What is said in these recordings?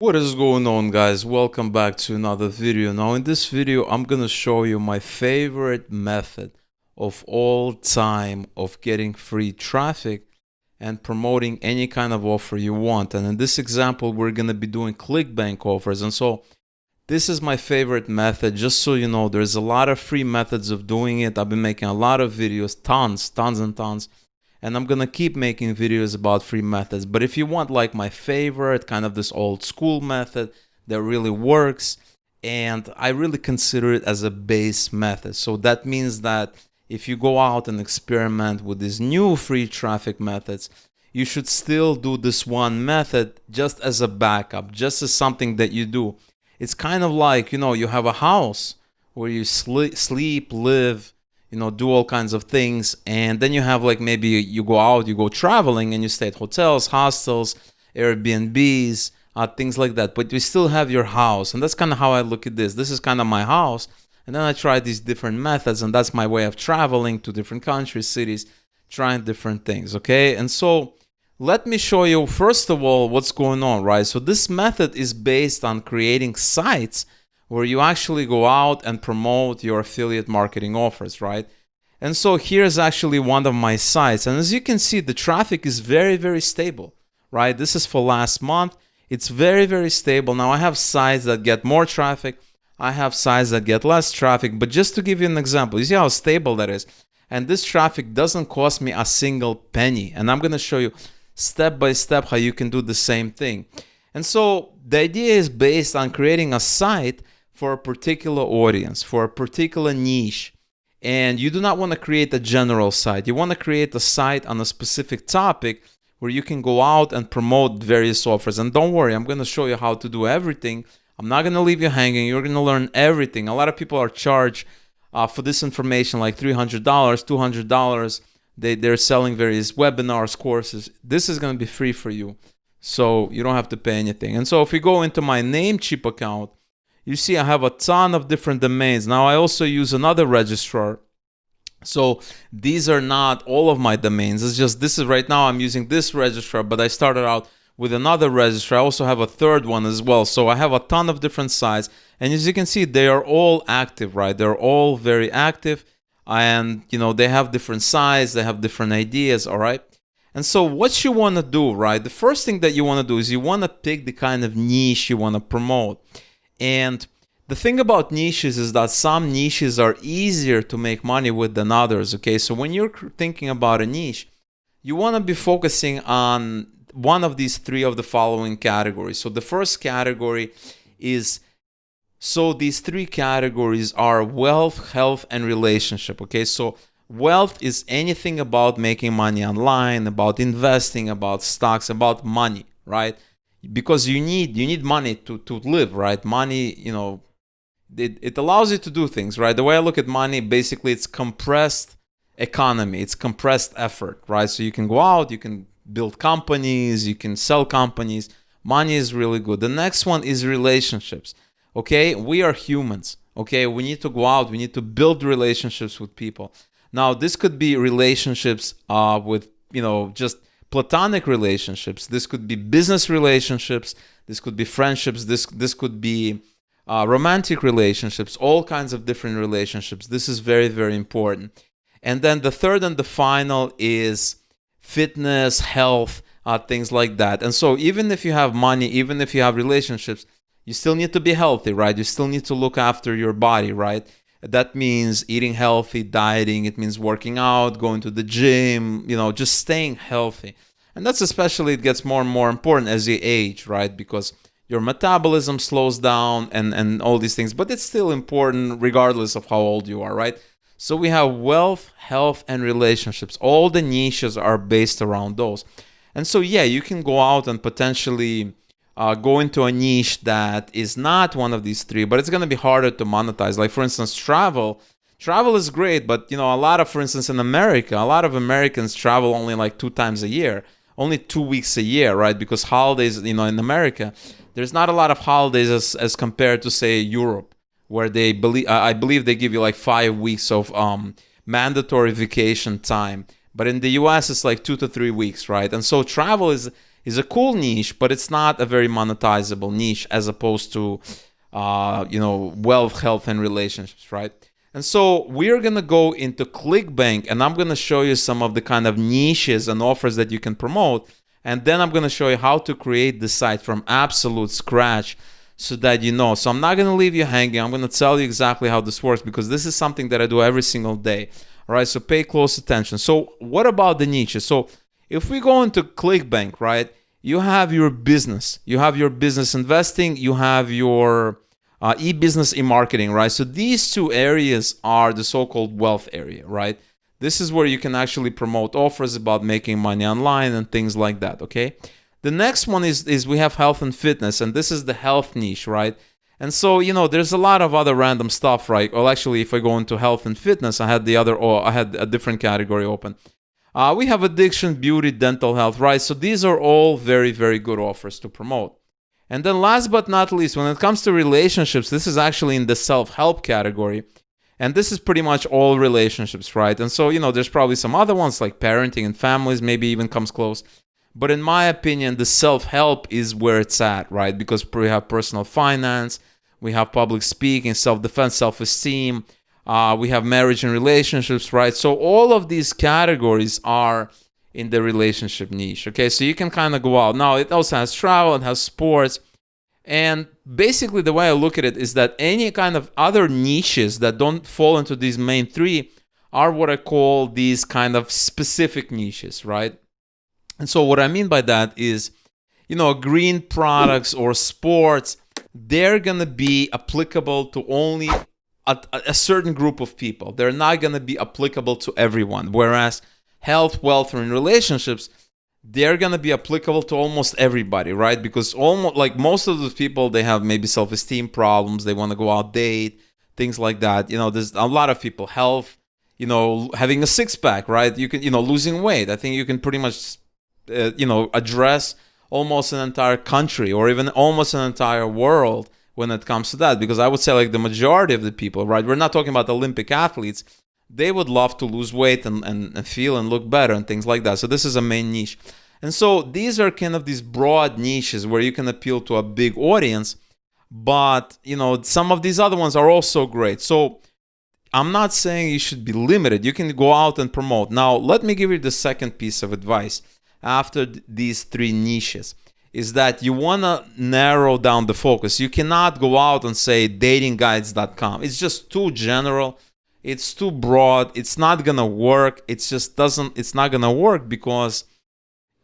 What is going on, guys? Welcome back to another video. Now in this video I'm gonna show you my favorite method of all time of getting free traffic and promoting any kind of offer you want. And in this example we're gonna be doing ClickBank offers. And so this is my favorite method. Just so you know, there's a lot of free methods of doing it. I've been making a lot of videos, tons and tons, and I'm gonna keep making videos about free methods. But if you want like my favorite, kind of this old school method that really works, and I really consider it as a base method. So that means that if you go out and experiment with these new free traffic methods, you should still do this one method just as a backup, just as something that you do. It's kind of like, you have a house where you sleep, live, do all kinds of things. And then you have like maybe you go out, you go traveling and you stay at hotels, hostels, Airbnbs, things like that. But you still have your house. And that's kind of how I look at this. This is kind of my house. And then I try these different methods. And that's my way of traveling to different countries, cities, trying different things. Okay. And so let me show you, first of all, what's going on, right? So this method is based on creating sites where you actually go out and promote your affiliate marketing offers, right? And so here's actually one of my sites. And as you can see, the traffic is very stable, right? This is for last month. It's very stable. Now I have sites that get more traffic. I have sites that get less traffic. But just to give you an example, you see how stable that is? And this traffic doesn't cost me a single penny. And I'm going to show you step by step how you can do the same thing. And so the idea is based on creating a site for a particular audience, for a particular niche. And you do not want to create a general site. You want to create a site on a specific topic where you can go out and promote various offers. And don't worry, I'm going to show you how to do everything. I'm not going to leave you hanging. You're going to learn everything. A lot of people are charged for this information like $300, $200. They're selling various webinars, courses. This is going to be free for you, so you don't have to pay anything. And so if we go into my Namecheap account, you see I have a ton of different domains. Now I also use another registrar. So these are not all of my domains. It's just this is right now I'm using this registrar, but I started out with another registrar. I also have a third one as well. So I have a ton of different sites. And as you can see, they are all active, right? They're all very active. And, they have different size, they have different ideas, all right? And so what you want to do, right? The first thing that you want to do is you want to pick the kind of niche you want to promote. And the thing about niches is that some niches are easier to make money with than others, okay? So when you're thinking about a niche, you want to be focusing on one of these three of the following categories. So the first category is, so these three categories are wealth, health, and relationship, okay? So wealth is anything about making money online, about investing, about stocks, about money, right? Because you need money to live, right? Money, it allows you to do things, right? The way I look at money, basically it's compressed economy, it's compressed effort, right? So you can go out, you can build companies, you can sell companies. Money is really good. The next one is relationships, okay? We are humans, okay? We need to go out, we need to build relationships with people. Now, this could be relationships with, just platonic relationships. This could be business relationships. This could be friendships. This could be romantic relationships, all kinds of different relationships. This is very important. And then the third and the final is fitness, health, things like that. And so even if you have money, even if you have relationships, you still need to be healthy, right? You still need to look after your body, right? That means eating healthy, dieting. It means working out, going to the gym, just staying healthy. And that's especially, it gets more and more important as you age, right? Because your metabolism slows down and all these things. But it's still important regardless of how old you are, right? So we have wealth, health, and relationships. All the niches are based around those. And so, yeah, you can go out and potentially go into a niche that is not one of these three, but it's going to be harder to monetize. Like, for instance, travel. Travel is great, but, a lot of, for instance, in America, a lot of Americans travel only like 2 times a year, only 2 weeks a year, right? Because holidays, in America, there's not a lot of holidays as compared to, say, Europe, where I believe they give you like 5 weeks of mandatory vacation time. But in the US, it's like 2 to 3 weeks, right? And so travel is is a cool niche, but it's not a very monetizable niche as opposed to, wealth, health, and relationships, right? And so we're going to go into ClickBank, and I'm going to show you some of the kind of niches and offers that you can promote. And then I'm going to show you how to create the site from absolute scratch so that you know. So I'm not going to leave you hanging. I'm going to tell you exactly how this works because this is something that I do every single day. All right, so pay close attention. So what about the niches? So if we go into ClickBank, right, you have your business. You have your business investing. You have your e-business, e-marketing, right? So these two areas are the so-called wealth area, right? This is where you can actually promote offers about making money online and things like that, okay? The next one is we have health and fitness, and this is the health niche, right? And so, there's a lot of other random stuff, right? Well, actually, if I go into health and fitness, I had a different category open. We have addiction, beauty, dental health, right? So these are all very, very good offers to promote. And then last but not least, when it comes to relationships, this is actually in the self-help category. And this is pretty much all relationships, right? And so, there's probably some other ones like parenting and families, maybe even comes close. But in my opinion, the self-help is where it's at, right? Because we have personal finance, we have public speaking, self-defense, self-esteem, we have marriage and relationships, right? So all of these categories are in the relationship niche, okay? So you can kind of go out. Now, it also has travel, it has sports. And basically, the way I look at it is that any kind of other niches that don't fall into these main three are what I call these kind of specific niches, right? And so what I mean by that is, green products or sports, they're going to be applicable to only a certain group of people. They're not going to be applicable to everyone. Whereas health, wealth, and relationships, they're going to be applicable to almost everybody, right? Because almost like most of the people, they have maybe self-esteem problems. They want to go out date, things like that. There's a lot of people, health, having a six-pack, right? You can, losing weight. I think you can pretty much address almost an entire country or even almost an entire world when it comes to that. Because I would say like the majority of the people, right? We're not talking about Olympic athletes. They would love to lose weight and feel and look better and things like that. So this is a main niche. And so these are kind of these broad niches where you can appeal to a big audience. But, some of these other ones are also great. So I'm not saying you should be limited. You can go out and promote. Now, let me give you the second piece of advice after these three niches is that you want to narrow down the focus. You cannot go out and say datingguides.com. It's just too general. It's too broad. It's not going to work. It's not going to work because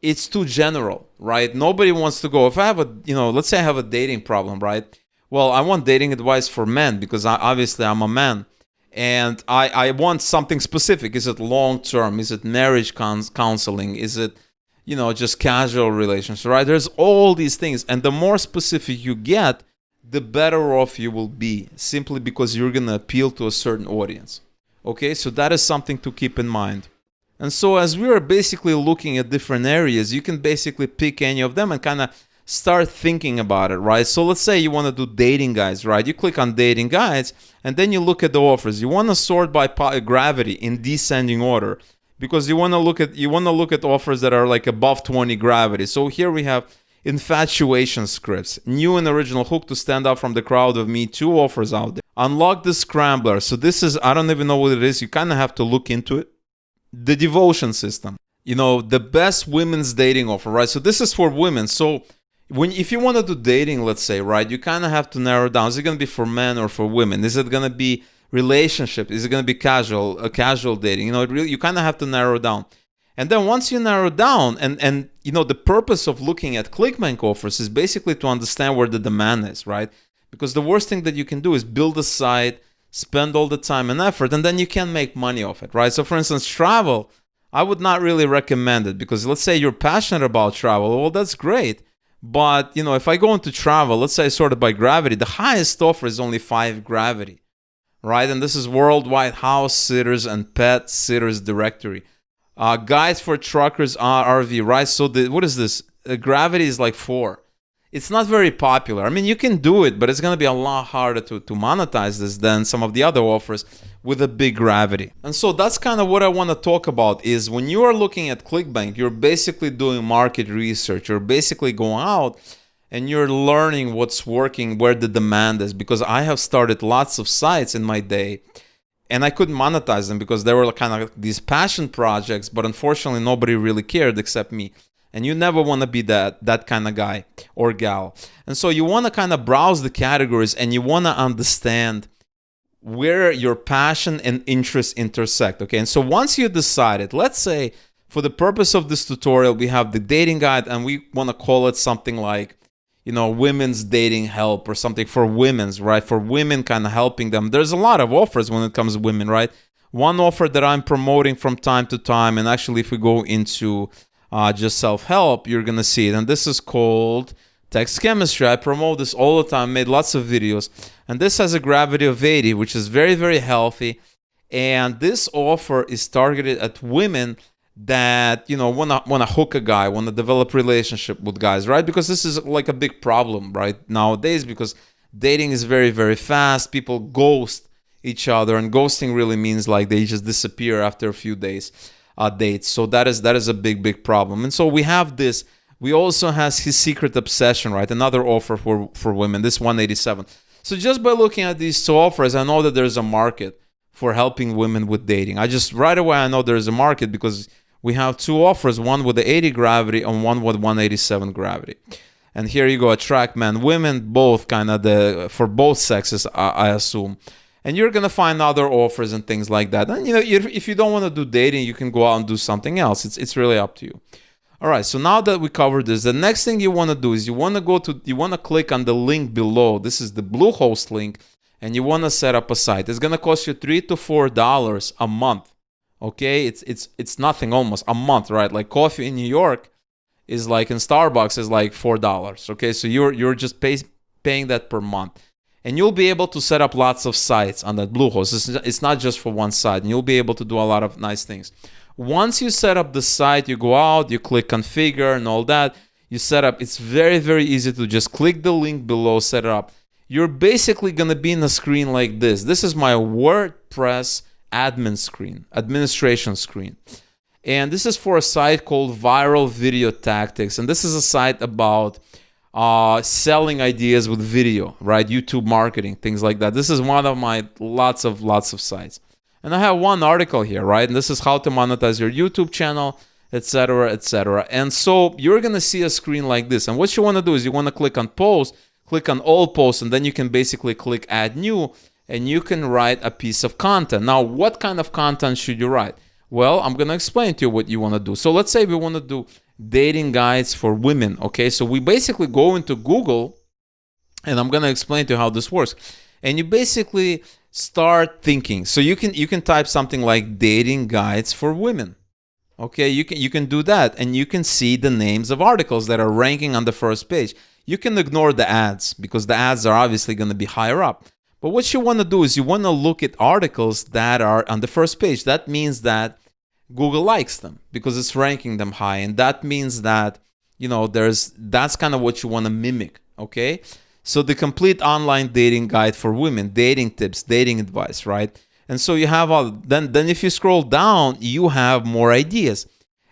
it's too general, right? Nobody wants to go. If I have let's say I have a dating problem, right? Well, I want dating advice for men because obviously I'm a man. And I want something specific. Is it long-term? Is it marriage counseling? Is it, just casual relations, right? There's all these things. And the more specific you get, the better off you will be, simply because you're going to appeal to a certain audience. Okay, so that is something to keep in mind. And so as we are basically looking at different areas, you can basically pick any of them and kind of start thinking about it, right? So let's say you want to do dating guides, right? You click on dating guides, and then you look at the offers. You want to sort by gravity in descending order, because you want to look at offers that are like above 20 gravity. So here we have infatuation scripts, new and original hook to stand out from the crowd of Me Too offers out there. Unlock the scrambler. So this is, I don't even know what it is. You kind of have to look into it. The devotion system, the best women's dating offer, right? So this is for women. So if you want to do dating, let's say, right, you kind of have to narrow down. Is it going to be for men or for women? Is it going to be relationship? Is it going to be casual dating? You kind of have to narrow down. And then once you narrow down, and the purpose of looking at ClickBank offers is basically to understand where the demand is, right? Because the worst thing that you can do is build a site, spend all the time and effort, and then you can't make money off it, right? So for instance, travel, I would not really recommend it, because let's say you're passionate about travel. Well, that's great. But, if I go into travel, let's say sorted by gravity, the highest offer is only 5 gravity, right? And this is worldwide house sitters and pet sitters directory. Guides for truckers, RV, right? So what is this? Gravity is like 4. It's not very popular. I mean, you can do it, but it's going to be a lot harder to monetize this than some of the other offers, with a big gravity. And so that's kind of what I want to talk about is when you are looking at ClickBank, you're basically doing market research. You're basically going out and you're learning what's working, where the demand is, because I have started lots of sites in my day and I couldn't monetize them because they were kind of these passion projects, but unfortunately nobody really cared except me. And you never want to be that kind of guy or gal. And so you want to kind of browse the categories and you want to understand where your passion and interest intersect. Okay, and so once you decided, let's say for the purpose of this tutorial, we have the dating guide and we want to call it something like, women's dating help or something for women's, right? For women, kind of helping them. There's a lot of offers when it comes to women, right? One offer that I'm promoting from time to time, and actually if we go into just self-help, you're going to see it. And this is called Text Chemistry. I promote this all the time, made lots of videos. And this has a gravity of 80, which is very, very healthy. And this offer is targeted at women that, want to hook a guy, want to develop relationship with guys, right? Because this is like a big problem, right, nowadays, because dating is very, very fast. People ghost each other, and ghosting really means like they just disappear after a few days dates. So that is a big, big problem. And so we have this. We also has His Secret Obsession, right? Another offer for women, this 187. So just by looking at these two offers, I know that there's a market for helping women with dating. Right away, I know there's a market because we have two offers, one with the 80 gravity and one with 187 gravity. And here you go, attract men, women, both kind of for both sexes, I assume. And you're going to find other offers and things like that. And, if you don't want to do dating, you can go out and do something else. It's really up to you. All right, so now that we covered this, the next thing you want to do is you want to click on the link below. This is the Bluehost link, and you want to set up a site. It's going to cost you $3 to $4 a month. Okay, it's nothing, almost a month, right? Like coffee in New York is like in Starbucks is like $4. Okay, so you're just paying that per month, and you'll be able to set up lots of sites on that Bluehost. It's not just for one site, and you'll be able to do a lot of nice things. Once you set up the site, you go out, you click configure and all that. You set up. It's very, very easy to just click the link below, set it up. You're basically gonna be in a screen like this. This is my WordPress admin screen, administration screen. And this is for a site called Viral Video Tactics. And this is a site about selling ideas with video, right? YouTube marketing, things like that. This is one of my lots of sites. And I have one article here, right? And this is how to monetize your YouTube channel, etc., etc. And so you're going to see a screen like this. And what you want to do is you want to click on post, click on all posts, and then you can basically click add new, and you can write a piece of content. Now, what kind of content should you write? Well, I'm going to explain to you what you want to do. So let's say we want to do dating guides for women, okay? So we basically go into Google, and I'm going to explain to you how this works. And you basically start thinking. So you can type something like dating guides for women. Okay, you can do that, and you can see the names of articles that are ranking on the first page. You can ignore the ads because the ads are obviously going to be higher up. But what you want to do is you want to look at articles that are on the first page. That means that Google likes them because it's ranking them high, and that means that that's kind of what you want to mimic. Okay, so the complete online dating guide for women, dating tips, dating advice, right? And so you have all. Then if you scroll down, you have more ideas,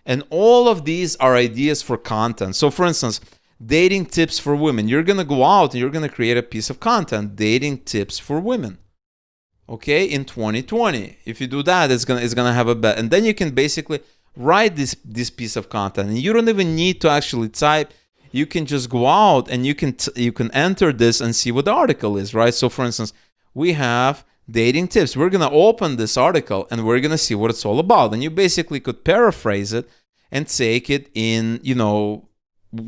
and all of these are ideas for content. So, for instance, dating tips for women. You're gonna go out and you're gonna create a piece of content, dating tips for women. Okay, in 2020, if you do that, it's gonna have a bet, and then you can basically write this piece of content, and you don't even need to actually type. You can just go out and you can enter this and see what the article is, right? So, for instance, we have dating tips. We're gonna open this article and we're gonna see what it's all about, and you basically could paraphrase it and take it in,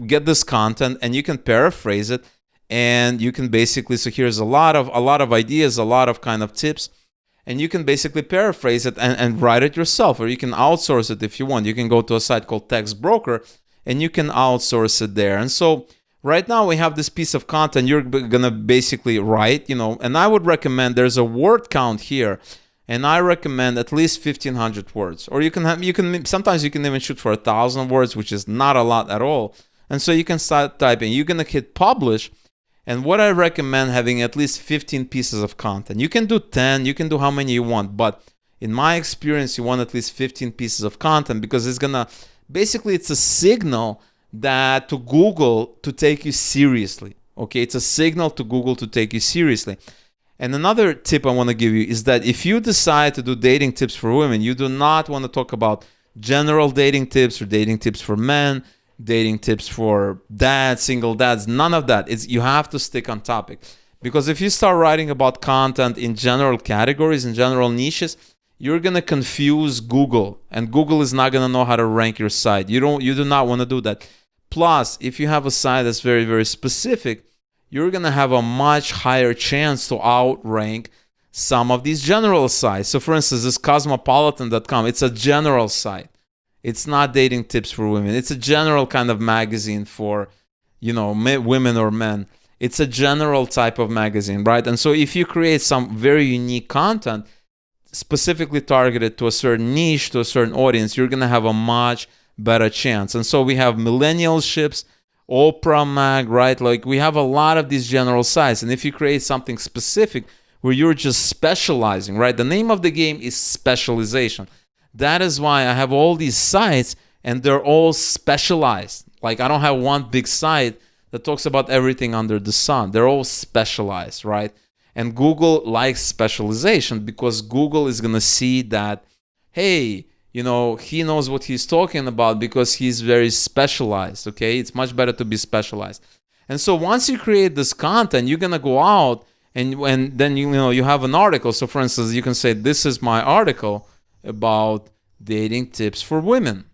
get this content and you can paraphrase it. And you can basically, so here's a lot of ideas, a lot of kind of tips, and you can basically paraphrase it and write it yourself, or you can outsource it if you want. You can go to a site called Text Broker and you can outsource it there. And so right now we have this piece of content you're gonna basically write, and I would recommend, there's a word count here, and I recommend at least 1,500 words, or sometimes you can even shoot for 1,000 words, which is not a lot at all. And so you can start typing. You're gonna hit publish. And what I recommend, having at least 15 pieces of content. You can do 10, you can do how many you want, but in my experience, you want at least 15 pieces of content, because it's gonna, basically it's a signal that to Google to take you seriously. Okay, it's a signal to Google to take you seriously. And another tip I want to give you is that if you decide to do dating tips for women, you do not want to talk about general dating tips or dating tips for men, dating tips for dads, single dads, none of that. You have to stick on topic. Because if you start writing about content in general categories, in general niches, you're going to confuse Google, and Google is not going to know how to rank your site. You do not want to do that. Plus, if you have a site that's very, very specific, you're going to have a much higher chance to outrank some of these general sites. So for instance, this cosmopolitan.com, it's a general site. It's not dating tips for women. It's a general kind of magazine for, women or men. It's a general type of magazine, right? And so if you create some very unique content, specifically targeted to a certain niche, to a certain audience, you're going to have a much better chance. And so we have millennialships, Oprah Mag, right? Like we have a lot of these general sites. And if you create something specific where you're just specializing, right? The name of the game is specialization. That is why I have all these sites and they're all specialized. Like I don't have one big site that talks about everything under the sun. They're all specialized, right? And Google likes specialization because Google is going to see that, hey, he knows what he's talking about because he's very specialized, okay? It's much better to be specialized. And so once you create this content, you're going to go out and then you have an article. So for instance, you can say, this is my article about dating tips for women.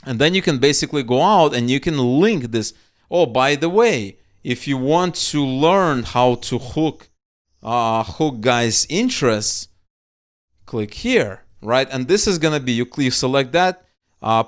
And then you can basically go out and you can link this. Oh, by the way, if you want to learn how to hook guys' interests, click here. Right, and this is gonna be, you select that,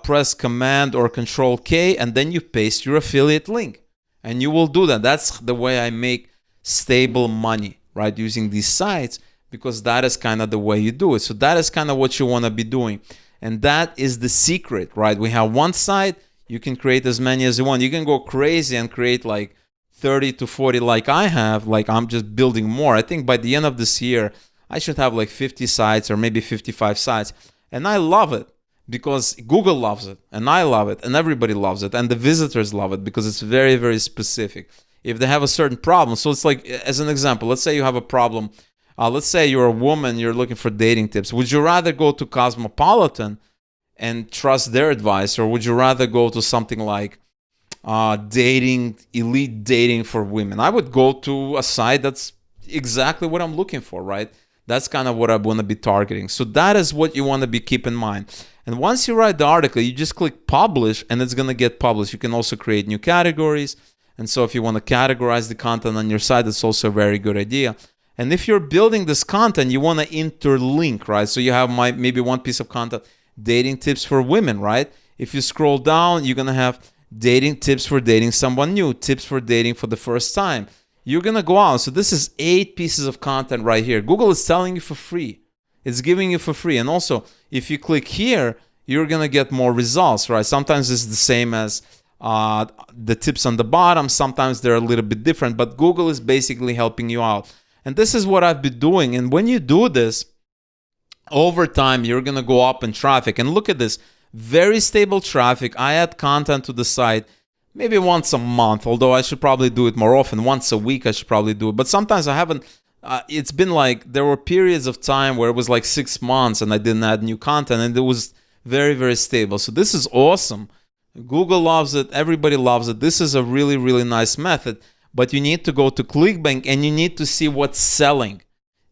press Command or Control K, and then you paste your affiliate link, and you will do that. That's the way I make stable money, right, using these sites, because that is kind of the way you do it. So that is kind of what you want to be doing, and that is the secret, right? We have one site, you can create as many as you want. You can go crazy and create like 30 to 40 like I have. Like I'm just building more. I think by the end of this year I should have like 50 sites or maybe 55 sites. And I love it because Google loves it and I love it and everybody loves it and the visitors love it because it's very, very specific. If they have a certain problem, so it's like, as an example, let's say you have a problem. Let's say you're a woman, you're looking for dating tips. Would you rather go to Cosmopolitan and trust their advice, or would you rather go to something like elite dating for women? I would go to a site that's exactly what I'm looking for, right? That's kind of what I want to be targeting. So that is what you want to be keep in mind. And once you write the article, you just click publish and it's going to get published. You can also create new categories. And so if you want to categorize the content on your site, that's also a very good idea. And if you're building this content, you want to interlink, right? So you have maybe one piece of content, dating tips for women, right? If you scroll down, you're going to have dating tips for dating someone new, tips for dating for the first time. You're going to go out. So this is 8 pieces of content right here. Google is telling you for free. It's giving you for free. And also, if you click here, you're going to get more results, right? Sometimes it's the same as the tips on the bottom. Sometimes they're a little bit different, but Google is basically helping you out. And this is what I've been doing. And when you do this, over time, you're going to go up in traffic. And look at this. Very stable traffic. I add content to the site maybe once a month, although I should probably do it more often. Once a week, I should probably do it. But sometimes I haven't. It's been like, there were periods of time where it was like 6 months and I didn't add new content, and it was very, very stable. So this is awesome. Google loves it. Everybody loves it. This is a really, really nice method. But you need to go to ClickBank and you need to see what's selling.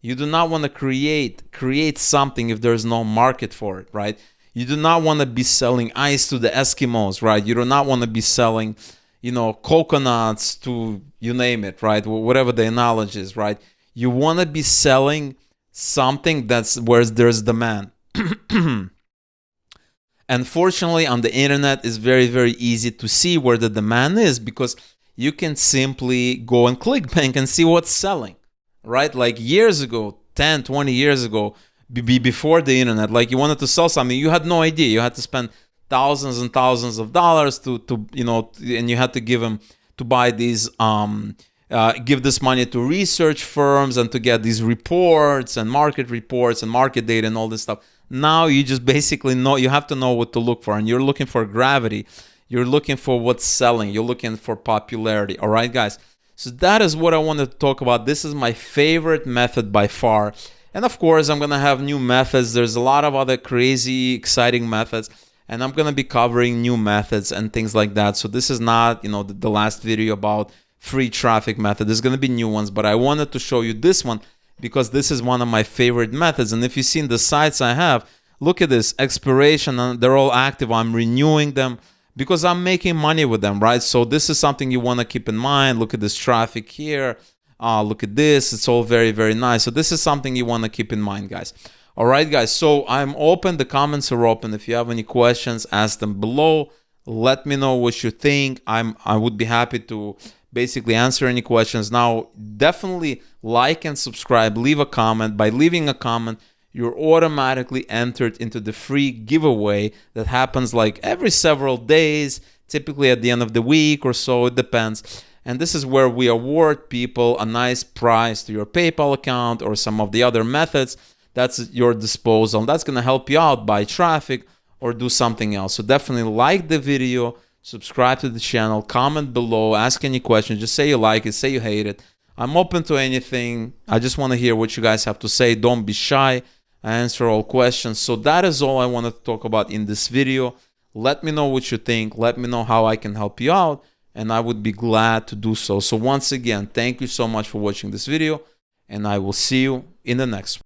You do not want to create something if there's no market for it, right? You do not want to be selling ice to the Eskimos, right? You do not want to be selling, coconuts to, you name it, right? Whatever the analogy is, right? You want to be selling something that's where there's demand. Unfortunately, on the internet, it's very, very easy to see where the demand is because you can simply go on ClickBank and see what's selling, right? Like years ago, 10, 20 years ago, before the internet, like you wanted to sell something, you had no idea. You had to spend thousands and thousands of dollars to and you had to give them to buy these give this money to research firms and to get these reports and market data and all this stuff. Now you just basically know, you have to know what to look for, and you're looking for gravity. You're looking for what's selling. You're looking for popularity. All right, guys. So that is what I wanted to talk about. This is my favorite method by far. And of course, I'm going to have new methods. There's a lot of other crazy, exciting methods. And I'm going to be covering new methods and things like that. So this is not, the last video about free traffic method. There's going to be new ones. But I wanted to show you this one because this is one of my favorite methods. And if you've seen the sites I have, look at this. Expiration, they're all active. I'm renewing them because I'm making money with them, right? So this is something you want to keep in mind. Look at this traffic here. Look at this. It's all very, very nice. So this is something you want to keep in mind, guys. All right, guys. So I'm open. The comments are open. If you have any questions, ask them below. Let me know what you think. I would be happy to basically answer any questions. Now, definitely like and subscribe. Leave a comment. By leaving a comment, you're automatically entered into the free giveaway that happens like every several days, typically at the end of the week or so, it depends. And this is where we award people a nice prize to your PayPal account or some of the other methods that's at your disposal. That's going to help you out, buy traffic or do something else. So definitely like the video, subscribe to the channel, comment below, ask any questions, just say you like it, say you hate it. I'm open to anything. I just want to hear what you guys have to say. Don't be shy. I answer all questions. So that is all I wanted to talk about in this video. Let me know what you think. Let me know how I can help you out, and I would be glad to do so. So once again, thank you so much for watching this video, and I will see you in the next one.